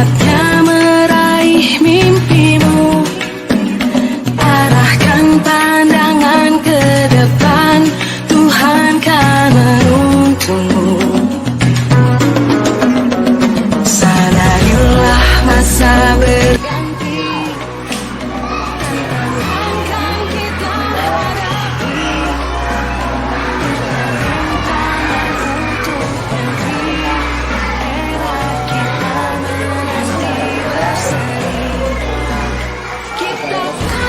saatnya meraih mimpimu. Arahkan pandangan ke depan, Tuhan kan menuntunmu. Sadarilah masa berganti, tantangan kita hadapi. Rintangan untuk ganti, era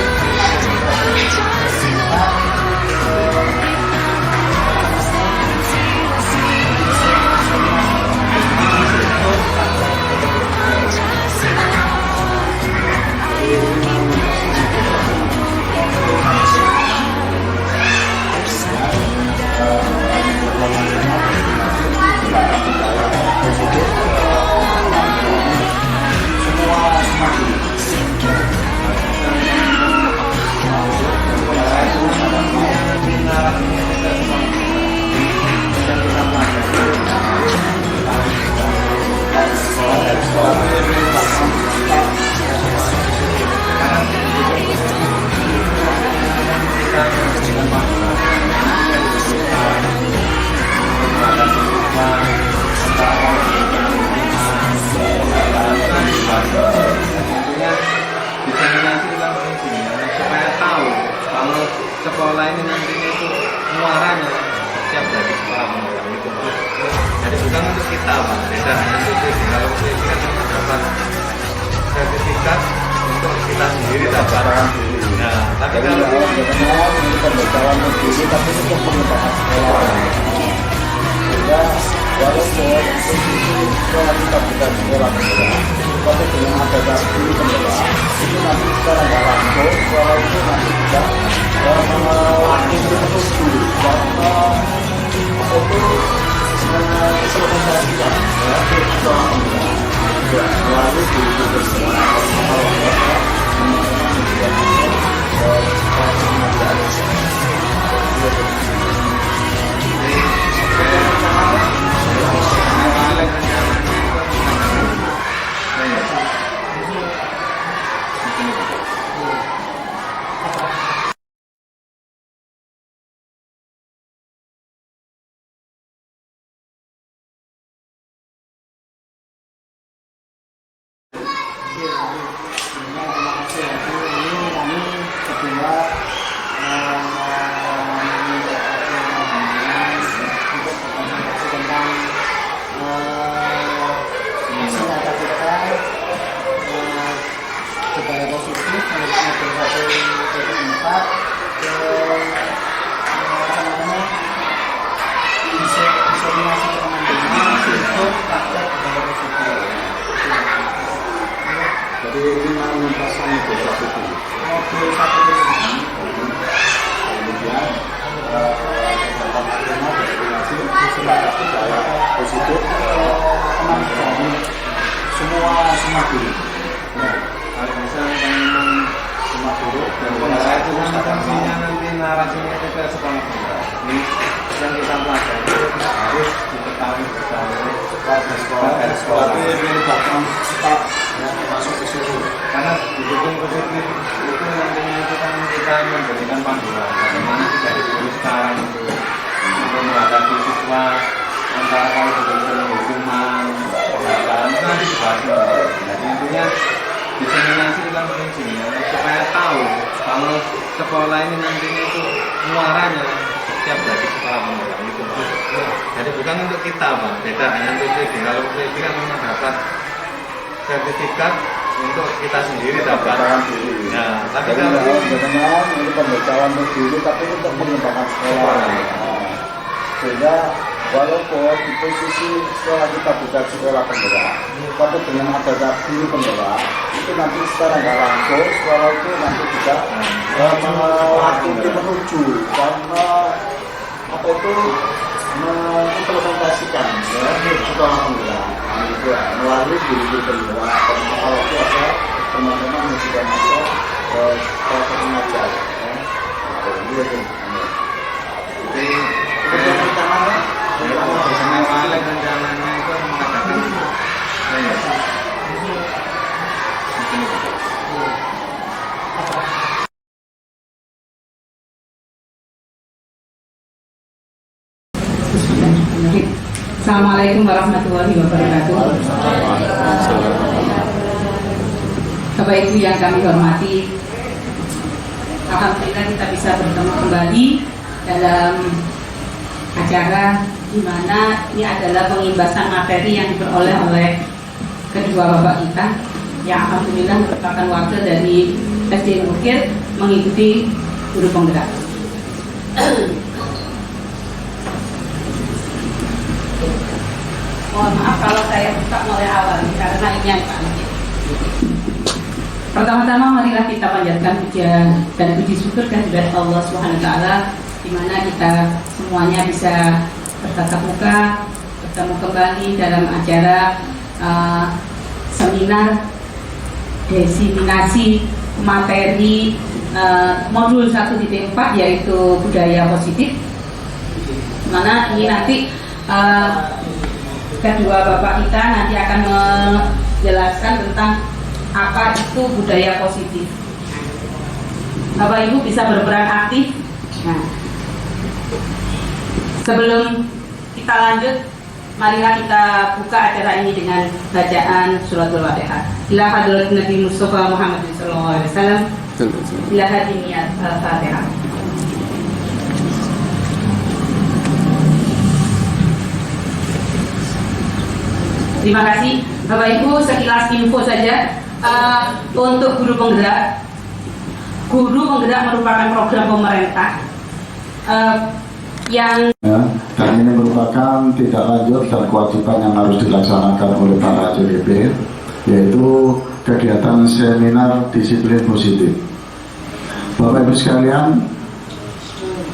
kita menanti berseri. Kita akan Pancasila, kita mengharumkan sila-sila Pancasila. Ayo kita Indonesia supaya tahu kalau sekolah ini nantinya itu muaranya siap dari sekolah menengah itu. Jadi bukan untuk kita, Pak. Beda hanya untuk itu. Kalau kita kan mendapat sertifikat untuk kita sendiri dapat. Nah, tapi kalau ini pembekalan sendiri, tapi untuk pengembangan sekolah. Sehingga walaupun posisi sekolah kita bukan sekolah menengah, tapi dengan ada tadi menengah itu nanti secara nggak langsung sekolah itu nanti bisa menuju karena apa itu mengimplementasikan sekolah menengah melalui guru bersekolah supaya positif inseminasi teman-teman untuk praktek budaya positif. Jadi ini mau menuntaskan modul satu dulu. Modul satu dulu. Kemudian tentang agama destinasi budaya positif teman-teman semua guru. Kalau misalnya memang semua guru dan saya itu fungsinya nanti narasinya itu ke sekolah kita. Ini yang kita pelajari harus diketahui bersama warga sekolah. Tapi melibatkan staf yang masuk ke situ. Karena didukung positif itu nantinya itu kan kita memberikan panduan bagaimana kita guru sekarang itu untuk menghadapi siswa antara kalau betul-betul hukuman, penghargaan itu nanti dibahas. Jadi intinya diseminasi dalam fungsinya supaya tahu kalau sekolah ini nantinya itu muaranya siap dari sekolah menengah itu. Jadi bukan untuk kita, Pak. Beda hanya untuk PB. Kalau PB kan mendapat sertifikat untuk kita sendiri dapat. Nah, tapi kalau ini pembekalan sendiri, tapi untuk pengembangan sekolah. Sehingga walaupun di posisi sekolah kita bukan sekolah penggerak, tapi dengan ada guru penggerak, itu nanti secara nggak langsung sekolah itu nanti juga menuju karena apa itu mengimplementasikan sekolah penggerak itu melalui guru penggerak. Kalau itu ada teman-teman yang sudah masuk sekolah pengajar, jadi pertamanya bersama rencananya itu mengadakan Assalamualaikum warahmatullahi wabarakatuh. Bapak Ibu yang kami hormati, alhamdulillah kita bisa bertemu kembali dalam acara di mana ini adalah pengimbasan materi yang diperoleh oleh kedua bapak kita yang alhamdulillah merupakan wakil dari SD Mukir mengikuti guru penggerak. Mohon maaf kalau saya buka mulai awal karena ini yang paling. Pertama-tama marilah kita panjatkan puja dan puji syukur kehadirat Allah Subhanahu wa taala di mana kita semuanya bisa bertatap muka, bertemu kembali dalam acara seminar diseminasi materi modul 1.4 yaitu budaya positif. Mana ini nanti kedua bapak kita nanti akan menjelaskan tentang apa itu budaya positif. Bapak Ibu bisa berperan aktif. Nah, sebelum kita lanjut, marilah kita buka acara ini dengan bacaan suratul Fatihah. Ila hadrat Nabi Mustafa Muhammad SAW. Ila hadiniyat Al-Fatihah. Terima kasih Bapak Ibu, sekilas info saja untuk guru penggerak. Guru penggerak merupakan program pemerintah yang dan ini merupakan tindak lanjut dan kewajiban yang harus dilaksanakan oleh para JDP, yaitu kegiatan seminar disiplin positif. Bapak Ibu sekalian,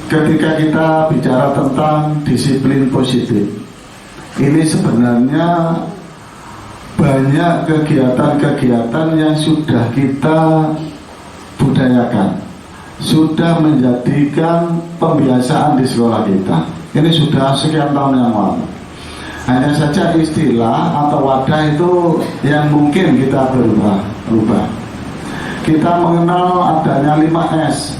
ketika kita bicara tentang disiplin positif, ini sebenarnya banyak kegiatan-kegiatan yang sudah kita budayakan, sudah menjadikan pembiasaan di sekolah kita. Ini sudah sekian tahun yang lalu. Hanya saja istilah atau wadah itu yang mungkin kita berubah. Kita mengenal adanya 5S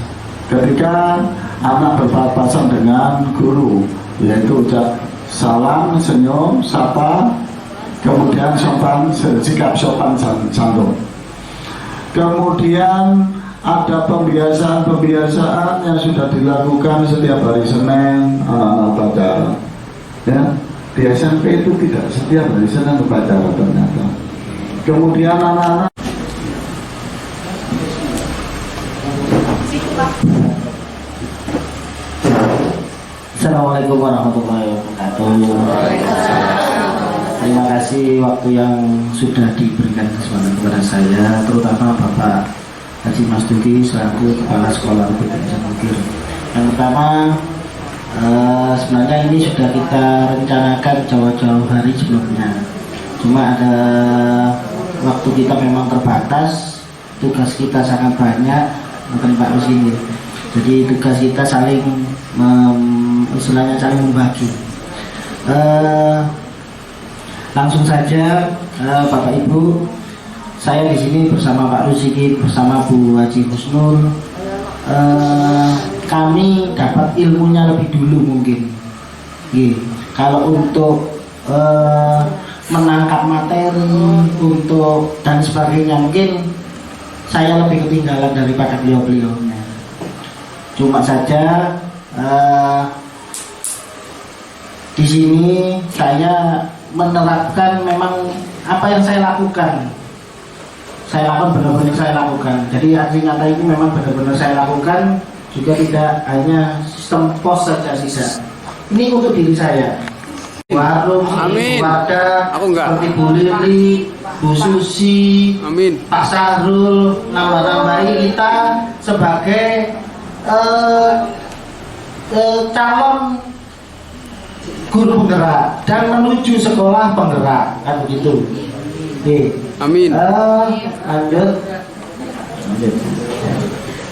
ketika anak berpapasan dengan guru, yaitu ucap salam, senyum, sapa, kemudian sopan, sikap sopan santun. Kemudian ada pembiasaan yang sudah dilakukan setiap hari Senin anak-anak upacara. Ya, di SMP itu tidak setiap hari Senin upacara ternyata. Kemudian anak-anak Assalamualaikum warahmatullahi wabarakatuh. Terima kasih waktu yang sudah diberikan kesempatan kepada saya, terutama Bapak Haji Mas Duki selaku Kepala Sekolah PTN Mukir. Yang pertama, sebenarnya ini sudah kita rencanakan jauh-jauh hari sebelumnya. Cuma ada waktu kita memang terbatas, tugas kita sangat banyak, bukan Pak Rusini. Jadi tugas kita saling istilahnya saling membagi. Langsung saja Bapak Ibu, saya di sini bersama Pak Rusiki, bersama Bu Haji Husnul. Kami dapat ilmunya lebih dulu mungkin. Kalau untuk menangkap materi untuk dan sebagainya mungkin saya lebih ketinggalan daripada beliau-beliaunya. Cuma saja di sini saya menerapkan memang apa yang saya lakukan. Benar-benar saya lakukan. Jadi arti kata ini memang benar-benar saya lakukan, juga tidak hanya sistem pos saja sisa. Ini untuk diri saya. Warung, wadah, seperti Bu Lili, Bu Susi, Pak Sahrul, nambah-nambahi kita sebagai calon guru penggerak dan menuju sekolah penggerak, kan begitu. Amin. Lanjut.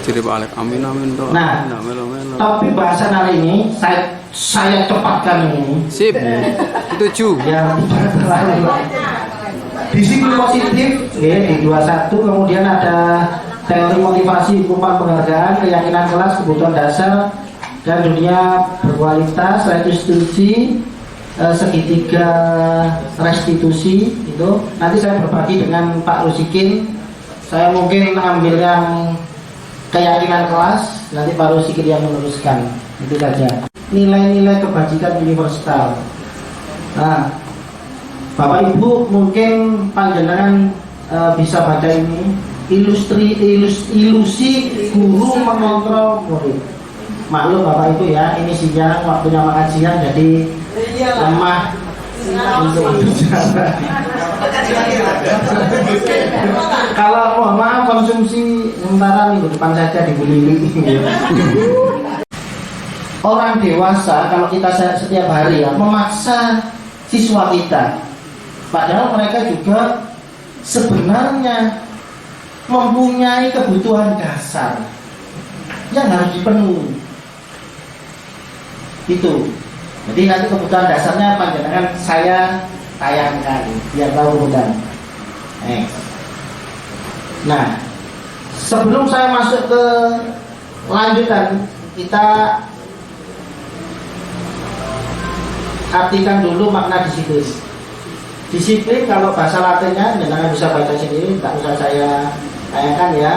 Jadi Pak Alek, amin amin doa. Nah, topik bahasan hari ini saya cepatkan ini. Sip. 7. Yang disiplin positif, di 21. Kemudian ada teori motivasi, hukuman penghargaan, keyakinan kelas, kebutuhan dasar, dan dunia berkualitas, setelah itu studi, segitiga restitusi itu nanti saya berbagi dengan Pak Rusikin. Saya mungkin mengambil yang keyakinan kelas, nanti Pak Rusikin yang meneruskan. Itu saja. Nilai-nilai kebajikan universal. Nah, Bapak Ibu mungkin panjenengan bisa baca ini, ilusi guru mengontrol murid. Maklum Bapak Ibu ya, ini siang, waktunya makan siang, jadi lemah untuk bicara. Kalau mohon maaf konsumsi sementara minggu depan saja dibeli. Orang dewasa kalau kita setiap hari ya memaksa siswa kita, padahal mereka juga sebenarnya mempunyai kebutuhan dasar yang harus dipenuhi. Itu. Jadi nanti kebutuhan dasarnya panjenengan saya tayangkan biar tahu bukan. Nah, sebelum saya masuk ke lanjutan, kita artikan dulu makna disiplin. Disiplin kalau bahasa Latinnya jangan bisa baca sendiri, tak usah saya tayangkan ya.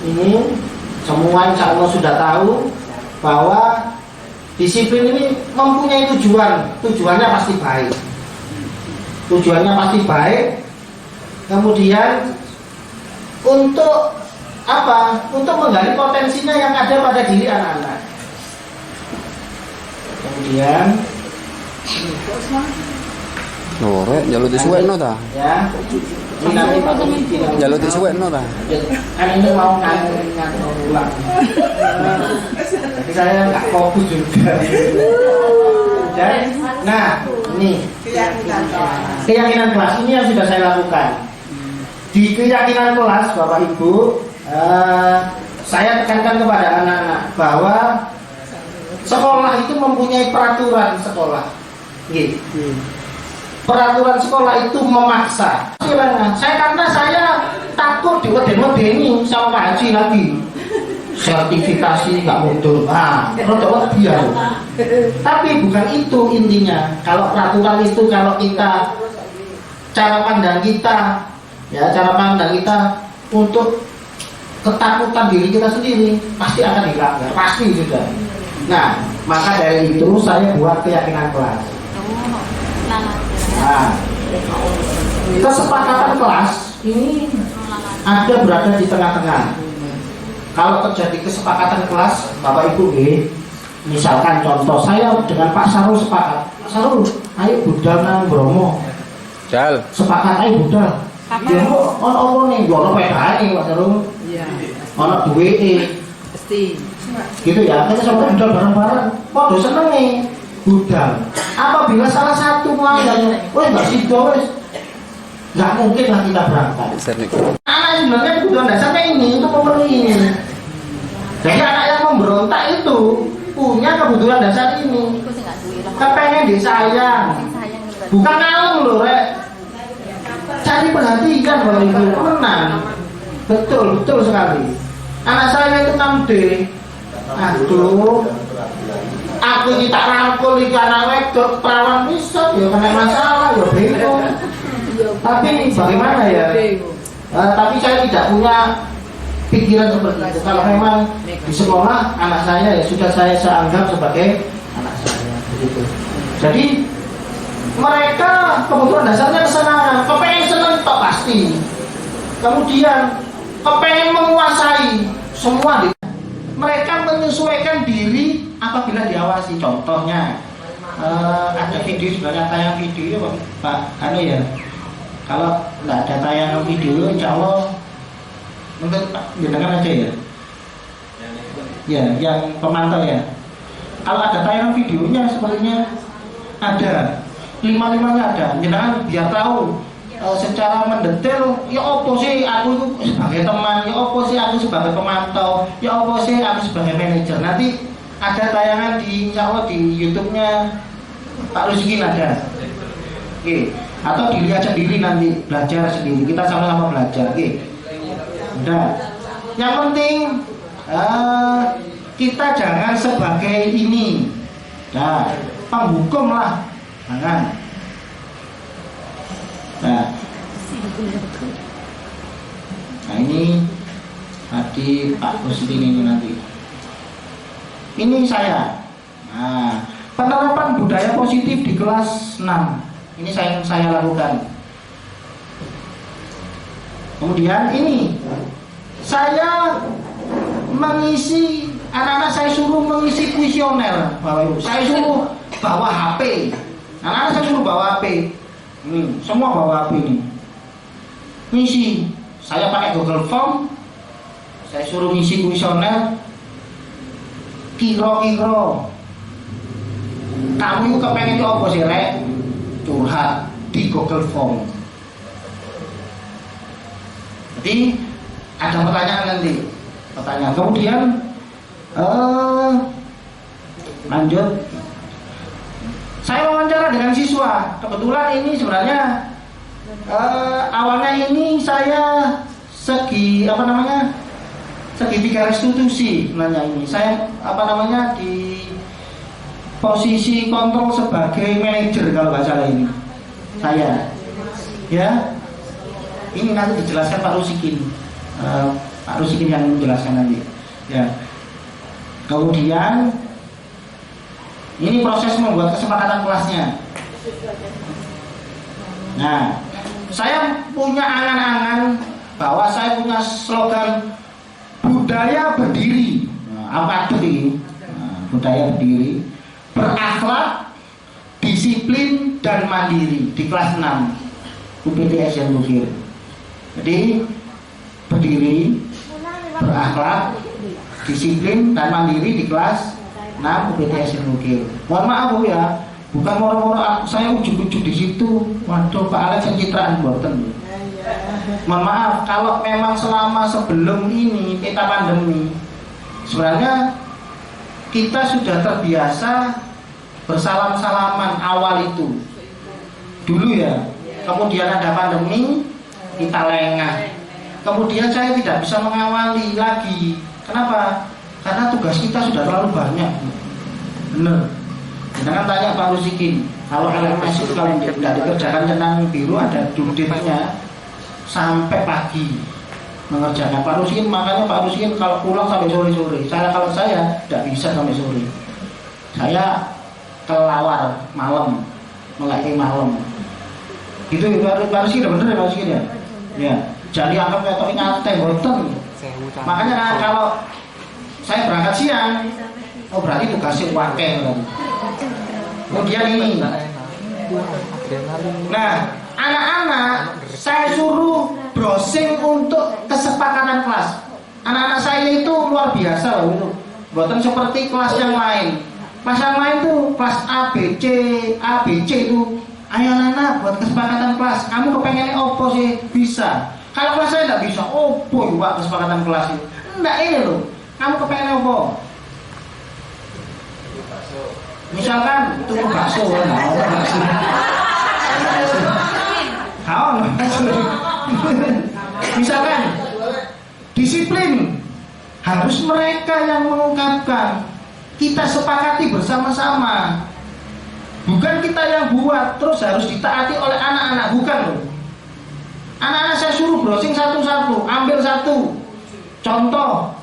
Ini semua insya Allah sudah tahu bahwa disiplin ini mempunyai tujuannya pasti baik. Tujuannya pasti baik. Kemudian untuk apa? Untuk menggali potensinya yang ada pada diri anak-anak. Kemudian Lore, jalur disuwekno ta? ya, ini nanti Pak Jalur disuwekno ta? kan ini mau ngatur ulang. Jadi saya nggak fokus juga. Dan, nah, ini keyakinan kelas ini yang sudah saya lakukan. Di keyakinan kelas, Bapak Ibu, saya tekankan kepada anak-anak bahwa sekolah itu mempunyai peraturan sekolah. Gitu. Peraturan sekolah itu memaksa. Karena saya takut diweden-wedeni sama Pak Haji lagi. Sertifikasi nggak muncul. Rodok biar. Tapi bukan itu intinya. Kalau peraturan itu kalau kita cara pandang kita untuk ketakutan diri kita sendiri pasti akan dilanggar, pasti sudah. Nah, maka dari itu saya buat keyakinan kelas. Nah, kesepakatan kelas ini ada berada di tengah-tengah. Kalau terjadi kesepakatan kelas, Bapak Ibu, misalkan contoh saya dengan Pak Sarul sepakat, Pak Sarul, ayo budal nang Bromo. Jal. Sepakat ayo budal. Ya ono nih, ono pedane Pak Sarul. Iya. Ono duweke. Pasti. Gitu ya, kita sampai budal bareng-bareng. Podo seneng nih. Budal. Apabila salah satu melanggar, nggak sido wes, nggak mungkin lah kita berangkat. Anak sebenarnya kebutuhan dasarnya ini untuk memenuhi ini. Jadi anak yang memberontak itu punya kebutuhan dasar ini. Kepengen disayang, bukan ngalung loh rek. Cari perhatian kalau itu menang. Betul sekali. Anak saya itu 6D. Aduh. Aku kita rangkul ikan anak wedok perawan bisa ya kena masalah ya bingung. Tapi bagaimana ya? Tapi saya tidak punya pikiran seperti itu. Kalau memang di sekolah anak saya ya sudah saya anggap sebagai anak saya begitu. Jadi mereka kebutuhan dasarnya kesenangan, kepengen senang tok pasti. Kemudian kepengen menguasai semua. Mereka menyesuaikan diri apabila diawasi. Contohnya ada video, sebenarnya tayang video Pak Anu ya. Kalau nggak ada tayangan video, insya Allah untuk jenengan aja ya. Ya, yang pemantau ya. Kalau ada tayangan videonya sebenarnya ada, 5-5-nya ada. Jenengan biar tahu secara mendetail, ya apa sih aku itu sebagai teman, ya apa sih aku sebagai pemantau, ya apa sih aku sebagai manajer. Nanti ada tayangan di insya Allah di YouTube-nya Pak Rusikin ada. Oke. Atau dilihat sendiri nanti, belajar sendiri, kita sama-sama belajar. Oke. Udah. Yang penting kita jangan sebagai ini. Nah, penghukum lah. Tangan. Nah, ini tadi Pak Presiden ini nanti. Ini saya. Nah, penerapan budaya positif di kelas 6. Ini saya lakukan. Kemudian ini saya mengisi, anak-anak saya suruh mengisi kuesioner. Saya suruh bawa HP. Anak-anak saya suruh bawa HP. Ini semua bawa HP ini. Ngisi. Saya pakai Google Form. Saya suruh ngisi kuesioner. Kira-kira kamu itu kepengen itu apa sih, Rek? Curhat di Google Form. Jadi ada pertanyaan nanti. Pertanyaan. Kemudian lanjut. Saya wawancara dengan siswa. Kebetulan ini sebenarnya awalnya ini saya segi tiga restitusi sebenarnya ini. Saya di posisi kontrol sebagai manajer kalau nggak salah ini. Saya, ya. Ini nanti dijelaskan Pak Rusikin. Pak Rusikin yang menjelaskan nanti. Ya. Kemudian ini proses membuat kesepakatan kelasnya. Nah, saya punya angan-angan bahwa saya punya slogan budaya berdiri. Nah, apa itu ini? Nah, budaya berdiri, berakhlak, disiplin dan mandiri di kelas 6 UPT Asian Bukir. Jadi berdiri, berakhlak, disiplin dan mandiri di kelas 6 UPT Asian Bukir. Mohon maaf Bu ya, bukan moro-moro saya ujuk-ujuk di situ. Waduh, Pak Alex yang citraan boten. Mohon maaf kalau memang selama sebelum ini kita pandemi, sebenarnya kita sudah terbiasa bersalam-salaman awal itu dulu ya. Kemudian ada pandemi, kita lengah. Kemudian saya tidak bisa mengawali lagi. Kenapa? Karena tugas kita sudah terlalu banyak. Bener. Jangan tanya Pak Rusikin. Kalau LMS itu kalau tidak dikerjakan centang biru ada duditnya sampai pagi mengerjakan. Pak Rusikin, makanya Pak Rusikin kalau pulang sampai sore-sore. Kalau saya tidak bisa sampai sore. Saya kelawar malam, melek malam. Gitu Pak Rusikin, bener ya Pak Rusikin ya? Ya. Jadi anggap kayak nyantai boten. Makanya kalau saya berangkat siang, oh berarti tugasnya wakil. Kemudian ini. Nah, anak-anak saya suruh browsing untuk kesepakatan kelas. Anak-anak saya itu luar biasa loh itu. Bukan seperti kelas yang lain. Kelas yang lain tuh kelas ABC itu. Ayo anak-anak buat kesepakatan kelas. Kamu kepengennya opo sih? Bisa. Kalau kelas saya nggak bisa, opo buat kesepakatan kelas itu. Enggak ini loh. Kamu kepengennya opo? Misalkan tunggu bakso, misalkan disiplin harus mereka yang mengungkapkan. Kita sepakati bersama-sama, bukan kita yang buat terus harus ditaati oleh anak-anak, bukan loh. Anak-anak saya suruh browsing satu-satu, ambil satu. Contoh,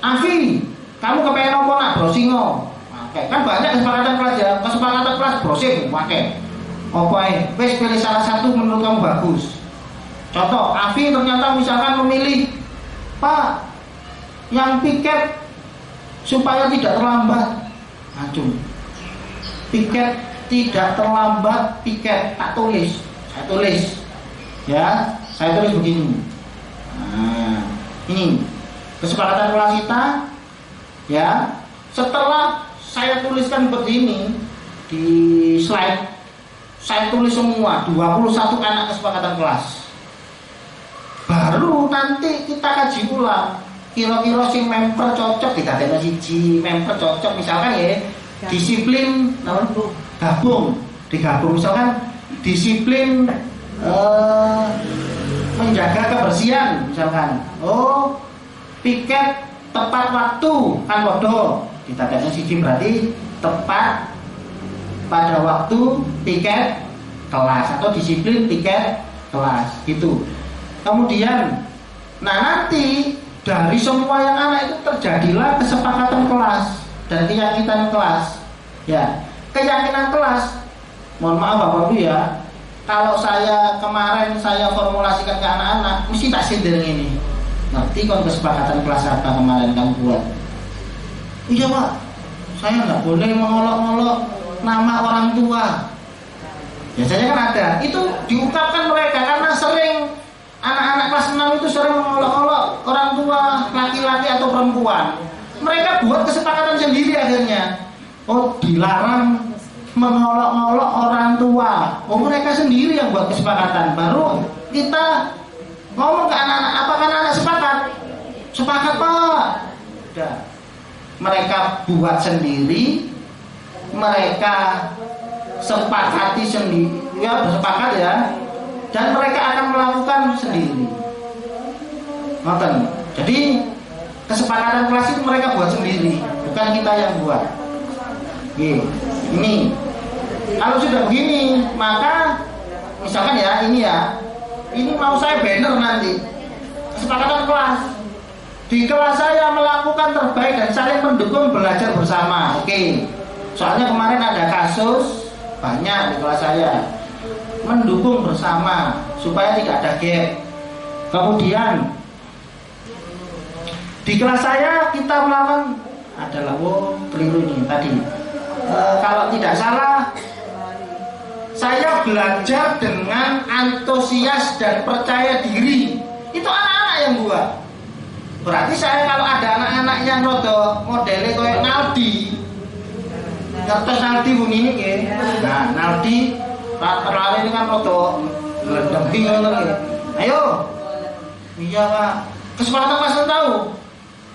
Afi, kamu kepengen apa nak browsing no? Kan banyak kesepakatan kelas ya, kesepakatan kelas browsing, pakai. Oke, wes pilih salah satu menurut kamu bagus. Contoh, Afi ternyata misalkan memilih, Pak, yang piket supaya tidak terlambat. Acung. Piket tidak terlambat, piket tak tulis. Saya tulis. Ya, saya tulis begini. Nah, ini kesepakatan kelas kita. Ya, setelah saya tuliskan begini di slide, saya tulis semua 21 anak kesepakatan kelas. Baru nanti kita kaji ulang. Kira-kira si member cocok dikatakan siji, member cocok misalkan ya disiplin gabung, digabung misalkan disiplin menjaga kebersihan misalkan. Oh, piket tepat waktu kan bodoh. Ditandanya siji berarti tepat pada waktu tiket kelas atau disiplin tiket kelas gitu. Kemudian, nah nanti dari semua yang anak itu terjadilah kesepakatan kelas dan keyakinan kelas. Ya, keyakinan kelas. Mohon maaf Bapak Ibu ya, kalau saya kemarin saya formulasikan ke anak-anak, mesti tak sindir ini. Nanti kon kesepakatan kelas apa kemarin kamu buat? Iya Pak, saya nggak boleh mengolok-olok nama orang tua. Biasanya kan ada, itu diungkapkan mereka karena sering anak-anak kelas 6 itu sering mengolok-olok orang tua laki-laki atau perempuan. Mereka buat kesepakatan sendiri akhirnya. Oh, dilarang mengolok-olok orang tua. Oh, mereka sendiri yang buat kesepakatan. Baru kita ngomong ke anak-anak, apakah anak-anak sepakat? Sepakat Pak. Udah. Mereka buat sendiri, mereka sepakati sendiri, ya bersepakat ya, dan mereka akan melakukan sendiri. Nonton. Jadi kesepakatan kelas itu mereka buat sendiri, bukan kita yang buat. Ini kalau sudah begini, maka misalkan ya ini mau saya banner nanti kesepakatan kelas. Di kelas saya melakukan terbaik dan saling mendukung belajar bersama. Oke. Soalnya kemarin ada kasus banyak di kelas saya. Mendukung bersama supaya tidak ada gap. Kemudian di kelas saya kita melakukan adalah keliru ini tadi. Kalau tidak salah saya belajar dengan antusias dan percaya diri. Itu anak-anak yang buat. Berarti saya kalau ada anak-anak yang rodo modelnya kayak Naldi, ngertos Naldi bunyi ini ke? Nah Naldi terlalu ini kan rodo gendeng ngono. Ayo, iya Pak. Kesempatan Mas tahu?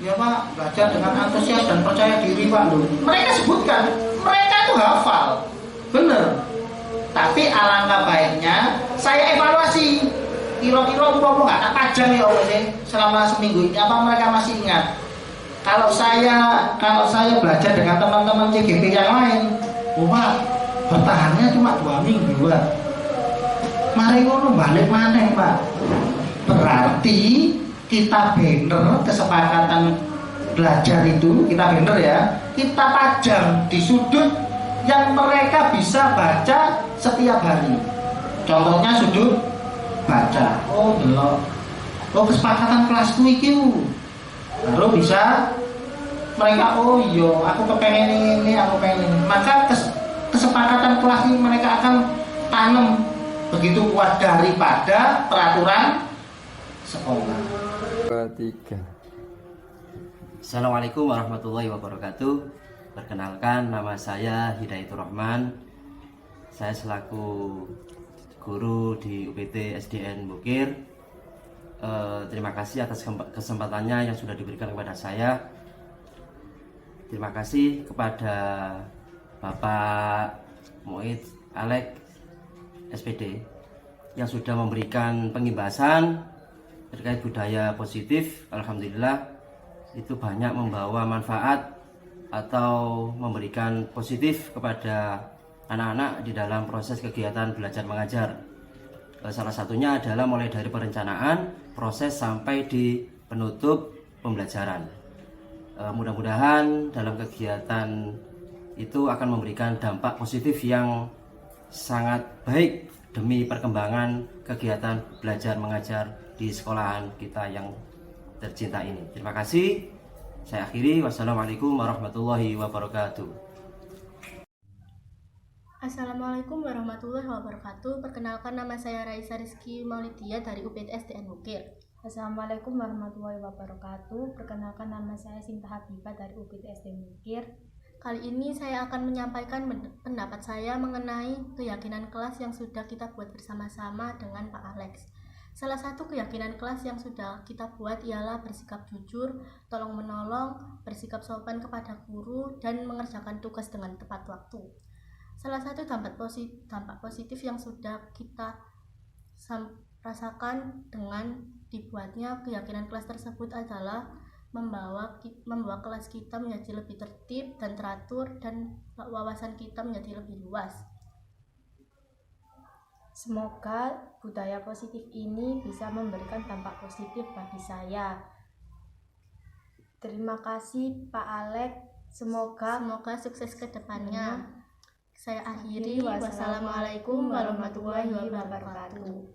Ya Pak, belajar dengan antusias dan percaya diri Pak. Mereka sebutkan, mereka itu hafal, bener. Tapi alangkah baiknya saya evaluasi. Kira-kira aku nggak pajang ya Allah sih selama seminggu ini, apa mereka masih ingat? Kalau saya belajar dengan teman-teman CGP yang lain, Pak, bertahannya cuma 2 minggu Pak. Mari ngono balik mana Pak? Berarti kita banner kesepakatan belajar itu, kita banner ya, kita pajang di sudut yang mereka bisa baca setiap hari. Contohnya sudut baca. Oh delok. Oh kesepakatan kelasku iki. Baru bisa mereka aku kepengen ini, aku pengen ini. Maka kesepakatan kelas ini mereka akan tanam begitu kuat daripada peraturan sekolah. 3. Assalamualaikum warahmatullahi wabarakatuh. Perkenalkan, nama saya Hidayatur Rahman. Saya selaku guru di UPT SDN Bukir. Terima kasih atas kesempatannya yang sudah diberikan kepada saya. Terima kasih kepada Bapak Muid Alek SPD yang sudah memberikan pengibasan terkait budaya positif. Alhamdulillah itu banyak membawa manfaat atau memberikan positif kepada anak-anak di dalam proses kegiatan belajar mengajar. Salah satunya adalah mulai dari perencanaan, proses sampai di penutup pembelajaran. Mudah-mudahan dalam kegiatan itu akan memberikan dampak positif yang sangat baik demi perkembangan kegiatan belajar mengajar di sekolahan kita yang tercinta ini. Terima kasih. Saya akhiri. Wassalamualaikum warahmatullahi wabarakatuh. Assalamualaikum warahmatullahi wabarakatuh. Perkenalkan, nama saya Raisa Rizky Maulidia dari UPT SDN Bukir. Assalamualaikum warahmatullahi wabarakatuh. Perkenalkan, nama saya Sinta Habibah dari UPT SDN Bukir. Kali ini saya akan menyampaikan pendapat saya mengenai keyakinan kelas yang sudah kita buat bersama-sama dengan Pak Alex. Salah satu keyakinan kelas yang sudah kita buat ialah bersikap jujur, tolong menolong, bersikap sopan kepada guru, dan mengerjakan tugas dengan tepat waktu. Salah satu dampak positif yang sudah kita rasakan dengan dibuatnya keyakinan kelas tersebut adalah membawa kelas kita menjadi lebih tertib dan teratur, dan wawasan kita menjadi lebih luas. Semoga budaya positif ini bisa memberikan dampak positif bagi saya. Terima kasih Pak Alex. Semoga Sukses ke depannya. Saya akhiri. Wassalamualaikum warahmatullahi wabarakatuh.